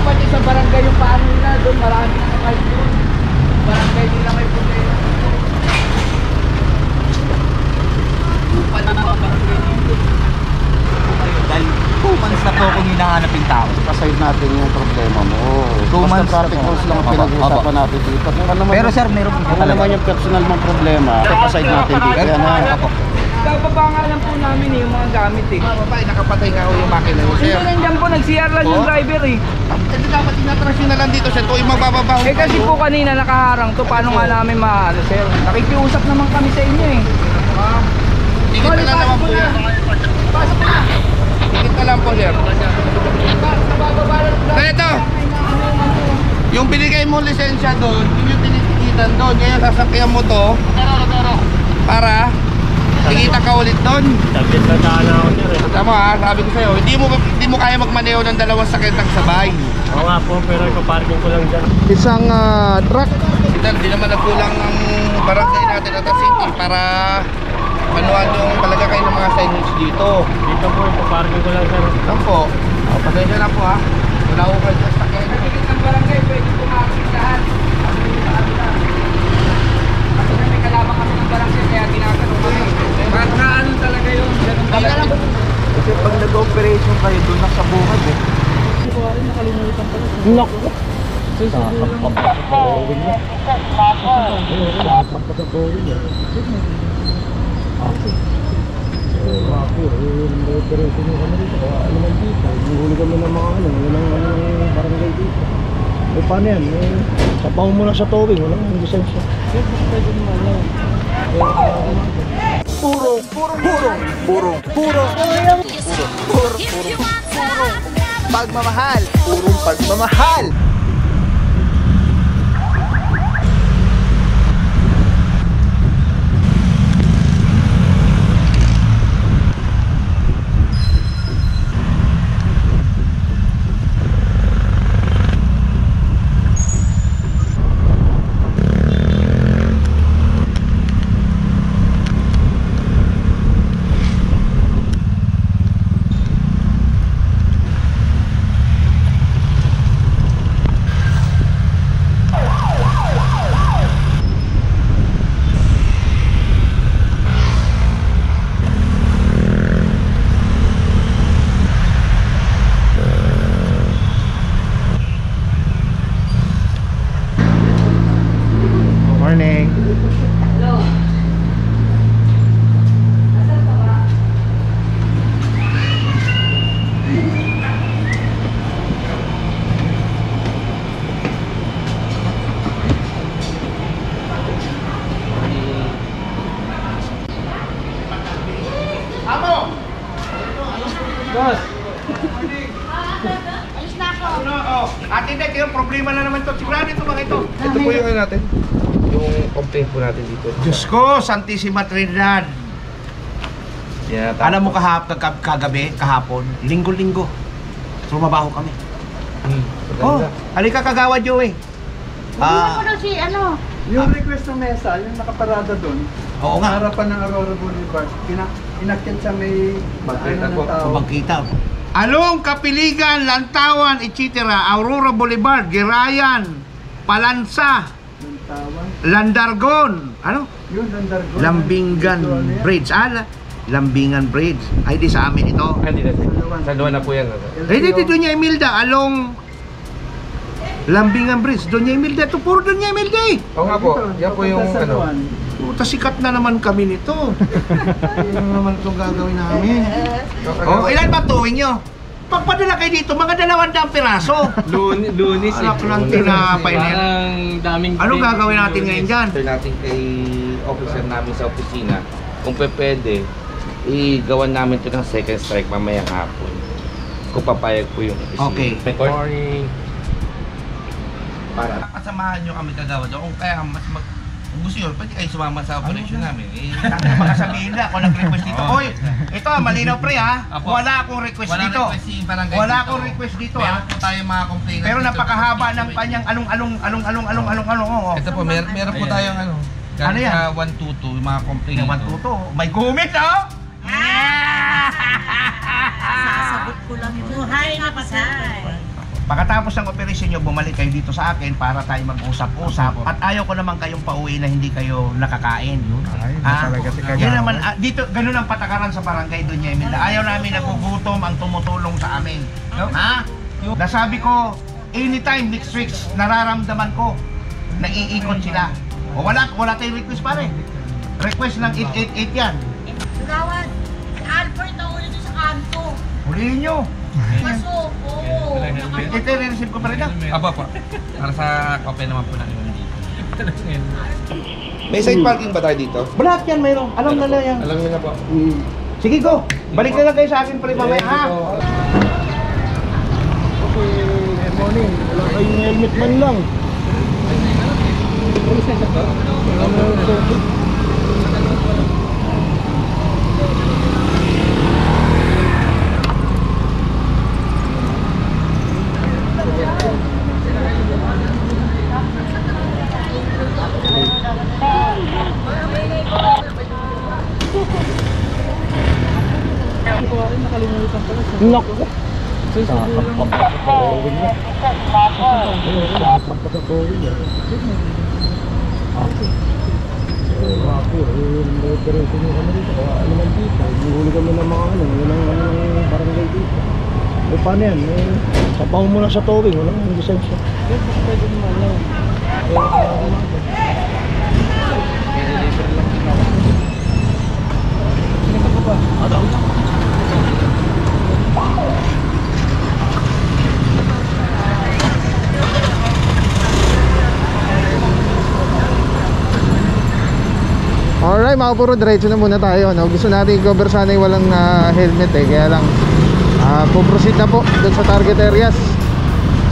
dapat sa barangay yung paano nila doon, marami na naman doon. Barangay nila may problema. Lupa na mga barangay dito. Dahil 2 months na to kung hinahanap yung tao. Kaside natin yung problema mo. 2 months na traffic to. rules lang ang pinag-uusapan natin dito. Pero sir, meron kung alam mo yung personal mong problema, kaside natin dito. Yan na. Bababa nga lang po namin yung mga gamit eh. Bababa, nakapatay nga yung makina mo, Hindi nandiyan po, nag-CR lang yung driver eh. Hindi dapat inatrash nyo na lang dito, sir. Ito yung magbababa. Eh kasi po kanina nakaharang to, paano nga namin maano sir? Nakikiusap naman kami sa inyo eh. Tingit na lang naman po yan. Pasok na! Tingit na lang po, sir. Kaya ito, yung binigay mo lisensya doon, yun yung tinitikitan doon. Kaya sasakyan mo to para tikita ka ulit doon. Sabit na daan ako sir eh. Tama ha, sabi ko sa'yo, hindi mo kaya magmaneho ng dalawang sakit ng sabay. Oo nga po, pero ipaparking ko lang dyan. Isang truck. Hindi naman nagkulang ang barangay natin at asinti para manual yung talaga kayo ng mga signage dito. Dito po, ipaparking ko lang sir. Lang po. Pasensya na po ha. Wala ko kayo sa sakyan. Ang barangay pwede pumakit lahat. Kasi may kalabang kami ng barangay kaya ginagano kami. Bakit nga ano talaga yun? Ganun talaga. Kasi pag nag-operation kayo doon na sa bungad eh. Nakalimutan pala. Naku! Sakap pa pa sa gawin niya. Sakap pa sa gawin niya. Ako, operation nyo kami dito. Kaya ano man dito. Huli kami ng mga ano, walang barangay dito. Eh paano yan? Sabaw mo na sa towing, walang lisensya. Pagmamahal. Purong pagmamahal. Morning. Boss! Ate Dek, yung problema na naman to. Sigurado ito mga ito. Ito po yung ano natin, yung complaint po natin dito. Diyos ko, Santissima Trinidad. Yeah, Alam mo kahapon, linggo-linggo. Trumabaho kami. Oh, Maganda. halika kagawad Joey. Ano daw si ano? Yung request ng mesa, yung nakaparada doon, Oo nga. harapan ng Aurora Boulevard, inakyat sa may ng tao. Magkita. Along Kapiligan, Lantawan, etc. Aurora Boulevard, Girayan, Palansa, Lantawan. Landargon, ano? Yun, Landargon. Lambingan Bridge. Lambingan Bridge. Ay, di sa amin ito. Hindi na. Sa luwan na po yan. Ay, di Doña Imelda, along Lambingan Bridge. Doña Imelda, ito puro Doña Imelda eh. Oo nga po, yan po yung ano. Puta, sikat na naman kami nito. Ano naman itong gagawin namin? Oh, ilan ba tuwing nyo? Pagpadala kayo dito, mga 200 piraso. Lunis Anak ng tinapay na yan. Parang daming... Anong gagawin natin ngayon dyan? After natin kay officer namin sa opisina, kung pwede, igawan namin ito ng second strike mamayang hapon. Kung papayag po yung opisina. Okay. Morning. Para Kasamahan nyo kami kagawad. Kung kaya kung gusto nyo, pwede kayo sumama sa operation namin. Baka sabihin na, kung nag-request dito. Oy, ito malinaw pre ha. Wala akong request dito. Wala akong request dito ha. meron po tayong mga complainant. Pero napakahaba ng kanyang along. Ito po, meron po tayong ano. Ano yan? 122, yung mga complainant. Tuto. May gumit oh! Sasagot ko lang ito. Buhay na pasay. Pagkatapos ng operasyon nyo, bumalik kayo dito sa akin para tayo mag-usap-usap. At ayaw ko naman kayong pauwi na hindi kayo nakakain. Yun naman, dito, ganun ang patakaran sa barangay Doña Imelda. Ayaw namin nagugutom ang tumutulong sa amin. Ha? Nasabi ko, anytime next week, nararamdaman ko, naiikot sila. O wala tayong request pare. Request ng 888 yan. Gawad, si Albert na ulit sa kanto. Hulihin nyo. Pasok, oo. Ito receive ko pa rin Aba po. Para sa kape naman po namin dito. May side parking ba tayo dito? Lahat yan mayroon. Alam na yan. Alam niyo na po. Sige go. Balik na lang kayo sa akin pare mamaya ha. Okay, good morning. Wala kayong helmet man lang. Naku! Paano yan? Sapaw mo na sa towing, walang lisensya. Alright mga puro, diretso na muna tayo, no? Gusto natin i-cover sana yung walang helmet eh. Kaya lang puproceed na po dun sa target areas.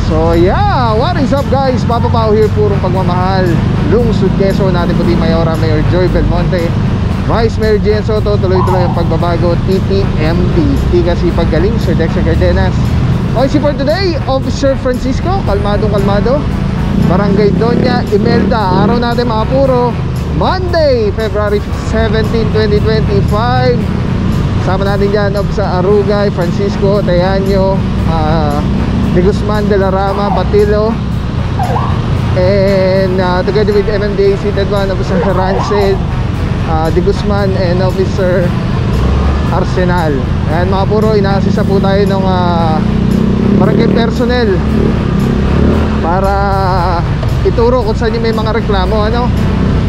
So yeah, what is up guys? Papa Pao here, purong pagmamahal. Lungsod Quezon, natin puti Mayora, Mayor Joy Belmonte, Vice Mayor Jen Soto. Tuloy-tuloy ang pagbabago, TTMD, Tiga Sipag Galing, Sir Dexter Cardenas. Okay, for today, Officer Francisco, kalmadong kalmado. Barangay Doña Imelda, araw natin mga puro, Monday, February 17, 2025. Sama natin dyan Officer Arugay, Francisco, Teaño, De Guzman, De La Rama, Batilo, and together with MMDA seated one, Officer Rancid, De Guzman, and Officer Arsenal. And mga puro, ina-assist po tayo ng barangay personnel para ituro kung saan yung may mga reklamo, ano.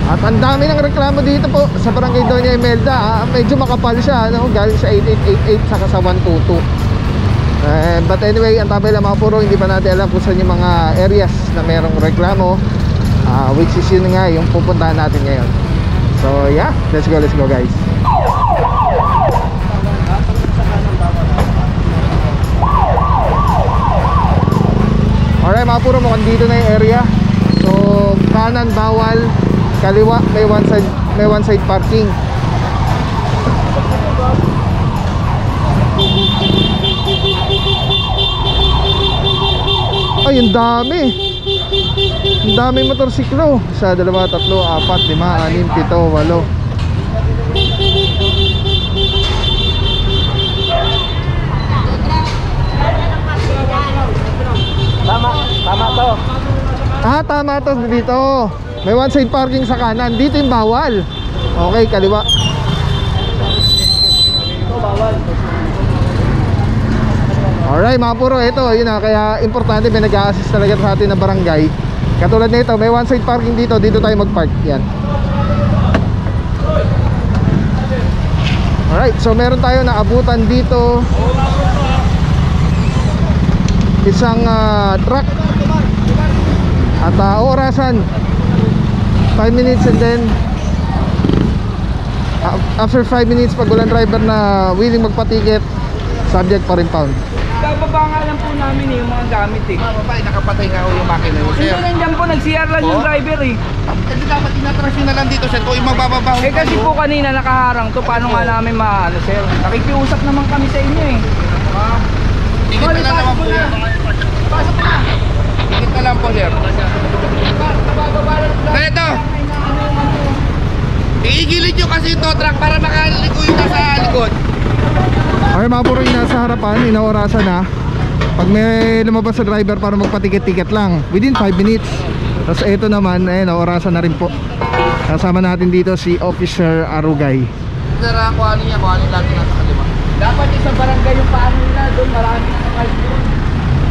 At ang dami ng reklamo dito po sa Barangay Doña Imelda. Medyo makapal siya, no? Galing sa 8888 saka sa 122. But anyway, ang tabay lang mga puro, hindi pa natin alam kung saan yung mga areas na merong reklamo, which is yun nga yung pupuntahan natin ngayon. So yeah, let's go guys. Alright mga puro, mukhang dito na yung area. So kanan bawal, kaliwa may one side parking. Ay, ang dami. Ang dami motorsiklo. 1, 2, 3, 4, 5, 6, 7, 8. Tama to. Tama to dito. May one side parking sa kanan. Dito yung bawal. Okay, kaliwa. Ito bawal. Alright mga puro, ito yun na. Kaya importante, may nag-a-assist talaga sa atin na barangay. Katulad na ito, may one side parking dito. Dito tayo mag-park. Yan. Alright, so meron tayo na abutan dito. Isang truck. At orasan 5 minutes, and then after 5 minutes, pag walang driver na willing magpa-ticket, subject pa rin pound. Bababa nga lang po namin yung mga gamit eh. Nakapatay nga yung makina mo, sir. Hindi nandiyan po, nag-CR lang yung driver eh. Kasi dapat inatransyon na lang dito, sir. Kung yung magbababa Eh kasi po kanina nakaharang to, paano nga namin maano sir? Nakikiusap naman kami sa inyo eh. tigit na lang naman po yan. Pasok na! Tigit na lang po, sir. Ito! Iigilid nyo kasi ito truck para makaligo yung nasa likod. Okay mga puro, yung nasa harapan, inaorasan na. pag may lumabas sa driver para magpatiket-tiket lang within 5 minutes. Tapos ito naman, orasan na rin po. Kasama natin dito si Officer Arugay. Sara, kung ano lagi nasa kalima. Dapat yung sa barangay yung paano nila doon, marami na kayo doon.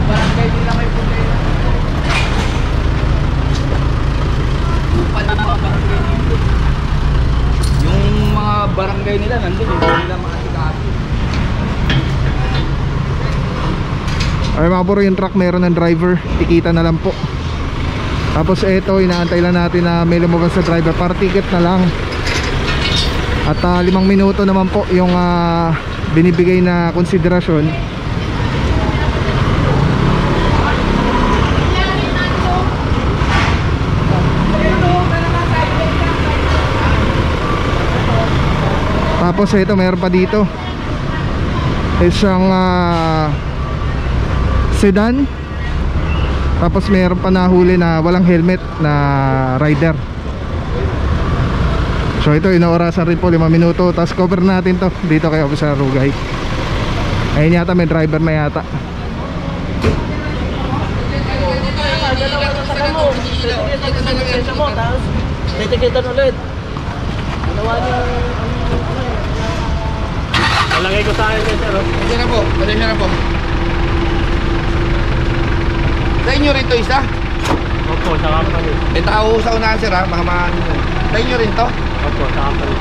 Barangay nila kayo problema. Yung mga barangay nila nandun, hindi nila makasikaso. Ay mga bro, yung truck meron ng driver, tikita na lang po. Tapos ito, inaantay lang natin na may lumabas sa driver para ticket na lang. At 5 minuto naman po yung binibigay na konsiderasyon. Tapos ito, meron pa dito isang sedan. Tapos meron pa nahuli na walang helmet na rider. So ito, inaorasan rin po 5 minuto. Tapos cover natin to dito kay Officer Arugay. Ayun yata, may driver na yata. Titikitan ulit. Nalagay ko sa akin sir. Pasensya na po, pasensya na po. Sa inyo rin to isa? Opo, sa company. May tao sa unahan sir ha, mga maano. Sa inyo rin to? Opo, sa company.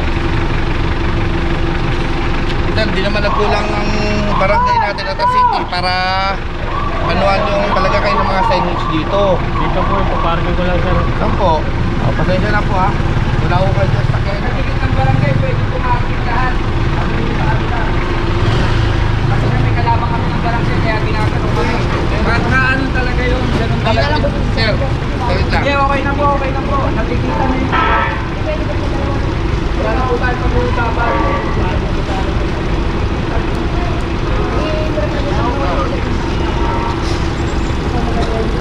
Sir, di naman nagkulang ang barangay natin at city para anuan yung talaga kayo ng mga signage dito. Dito po, ipaparking ko lang sir. Saan po? Pasensya na po ha. Wala ko kayo sa sakyan. Nakikita ng barangay, pwede pumakit lahat. Kasi may kalaban kami ng barangay, kaya ginagano kami. Kahit na ano talaga yun, ganun talaga. Sir, saglit lang. Hindi, okay na po, okay na po. Nakikita na yun. Wala na po tayo pag-uusapan.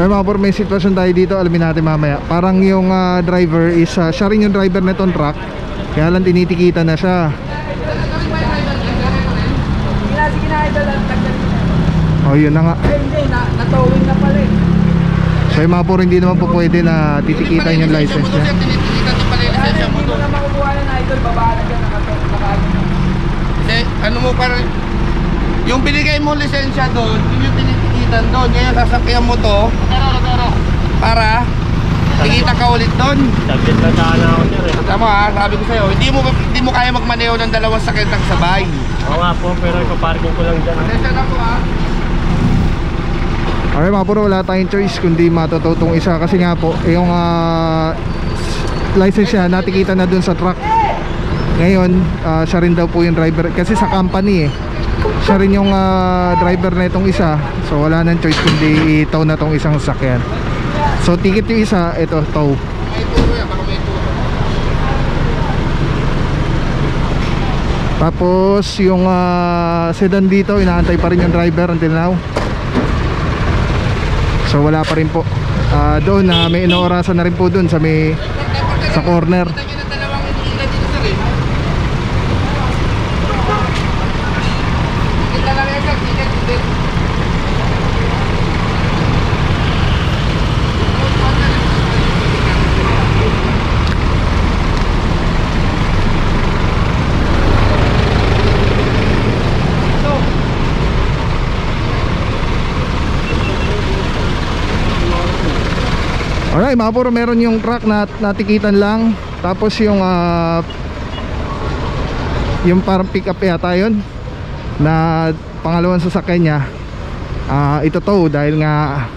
Ay mga bro, may sitwasyon tayo dito, alamin natin mamaya. Parang yung driver is siya rin yung driver na itong truck, kaya lang tinitikita na siya. Sige na, idol. Oh, yun na nga. Hindi, natowing na pala eh. So yung mga bro, hindi naman po pwede na titikitan yung license niya. Sir, tinitikitan din pala yung lisensya mo Hindi to. mo na makukuha ng idol, babaan na dyan, nakaano. Kasi ano mo parang yung binigay mo lisensya doon, yun yung tinitikitan doon. Ngayon sasakyan mo to para tikita ka ulit doon. Subject na sana ako sir eh. Tama ha, sabi ko sa'yo, hindi mo kaya magmaneho ng dalawang sakyan ng sabay. Oo nga po, pero ipaparking ko lang dyan. Pasensya na po ha. Okay mga bro, wala tayong choice kundi matututong isa kasi nga po yung license niya natikita na dun sa truck. Ngayon siya rin daw po yung driver kasi sa company siya rin yung driver na itong isa. So wala nang choice kundi itow na tong isang sasakyan. So ticket yung isa, ito tow. May turo yan, baka may turo. Tapos yung sedan dito, inaantay pa rin yung driver until now. So wala pa rin po. Doon may inoorasan na rin po doon sa may sa corner. Kita nyo na dalawang iniila dito sir eh. Kita lang yan sir, ticket hindi. Alright mga puro, meron yung truck na natikitan lang. Tapos yung parang pick up yata yun na pangalawang sasakyan niya, ito tow dahil nga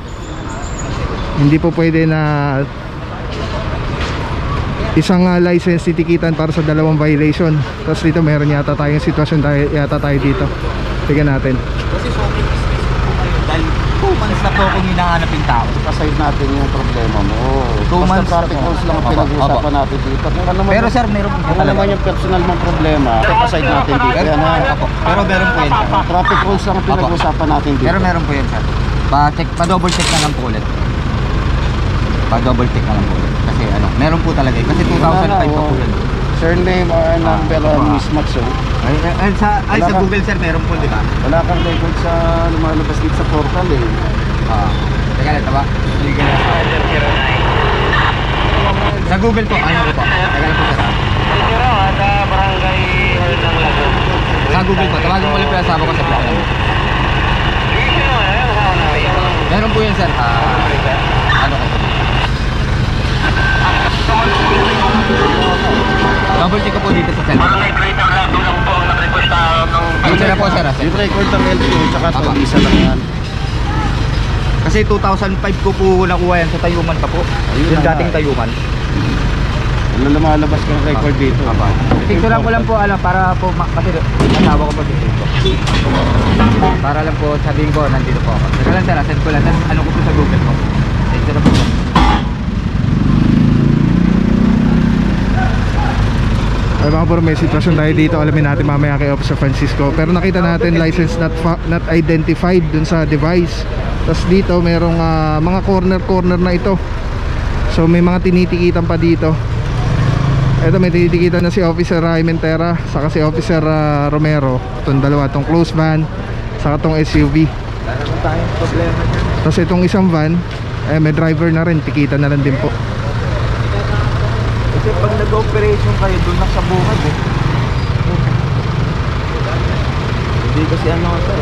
hindi po pwede na isang license titikitan para sa dalawang violation. Tapos dito meron yata tayong sitwasyon yata tayo dito. Tignan natin. Kasi sobrang stress po kayo dahil 2 months na po akong hinahanap yung tao. Kaside natin yung problema mo. 2 months na traffic po. rules lang ang Opo, pinag-uusapan opo. natin dito. Pero sir, meron po Kung naman yung personal mong problema, kaside natin dito. Yan ha. Opo. Pero meron po yan sir. Traffic rules lang ang pinag-uusapan natin dito. Pero meron po yan sir. Pa-double check na lang po ulit. Pa-double check na lang po ulit. Kasi ano, meron po talaga eh. Kasi 2005 pa po yan. Surname or number mismatch oh. Ay, sa Google sir, meron po, di ba? Wala kang record sa lumalabas dito sa portal eh. Teka lang, taba? Sa Google po, ano po? Teka lang po sir. Sa Google po, tawagin mo ulit po yung asawa ko sa blog. Meron po yun sir. Ano kasi? Double check ko po dito sa cellphone. Dito na po sir. Yung record ng LTO tsaka Tama. ito, isa lang yan. Kasi 2005 ko po nakuha yan sa Tayuman pa po. Yung dating Tayuman. Wala lumalabas kang record dito. Picturean ko lang po para po kasi asawa ko po dito. Para lang po sabihin ko nandito po ako. Teka lang sir, send ko lang. Ano ko po sa Google ko. Picture po. Ay mga puro, may sitwasyon tayo dito. Alamin natin mamaya kay Officer Francisco. Pero nakita natin license not identified dun sa device. Tapos dito merong mga corner na ito. So may mga tinitikitan pa dito. Ito may tinitikitan na si Officer Imentera saka si Officer Romero. Itong dalawa, itong close van saka itong SUV. Tapos itong isang van may driver na rin, tikitan na lang din po. Kasi pag nag-operation kayo doon lang sa bungad eh. Hindi kasi ano ito.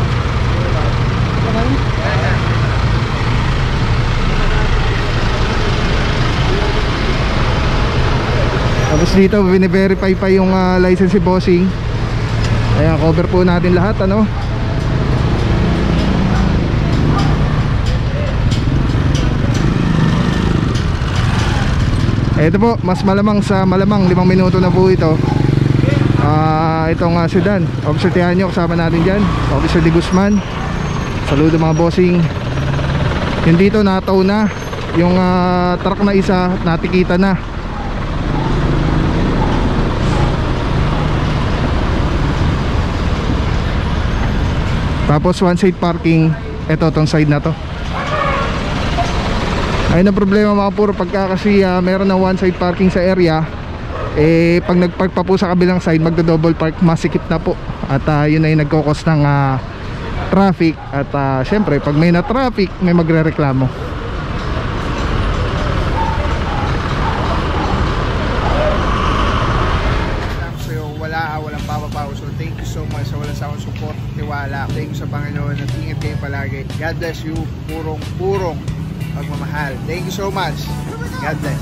Tapos dito bine-verify pa yung license si Bossing. Ayan, cover po natin lahat ano. Ito po, mas malamang sa malamang 5 minuto na po ito. Itong sedan. Officer Tianyo kasama natin dyan. Officer De Guzman. Saludo mga bossing. Yung dito nataw na. Yung truck na isa natikita na. Tapos one side parking. Ito, tong side na to. Ayun ang problema mga puro, pagka kasi meron ng one side parking sa area, pag nagpark pa po sa kabilang side, magdo-double park, masikip na po. At yun ay nagkukos ng traffic. At syempre pag may na traffic, may magre-reklamo. So walang papapaw. So thank you so much sa walang sawang support, tiwala. Thank you sa Panginoon at ingat kayo palagi. God bless you. Purong pagmamahal. Thank you so much. God bless.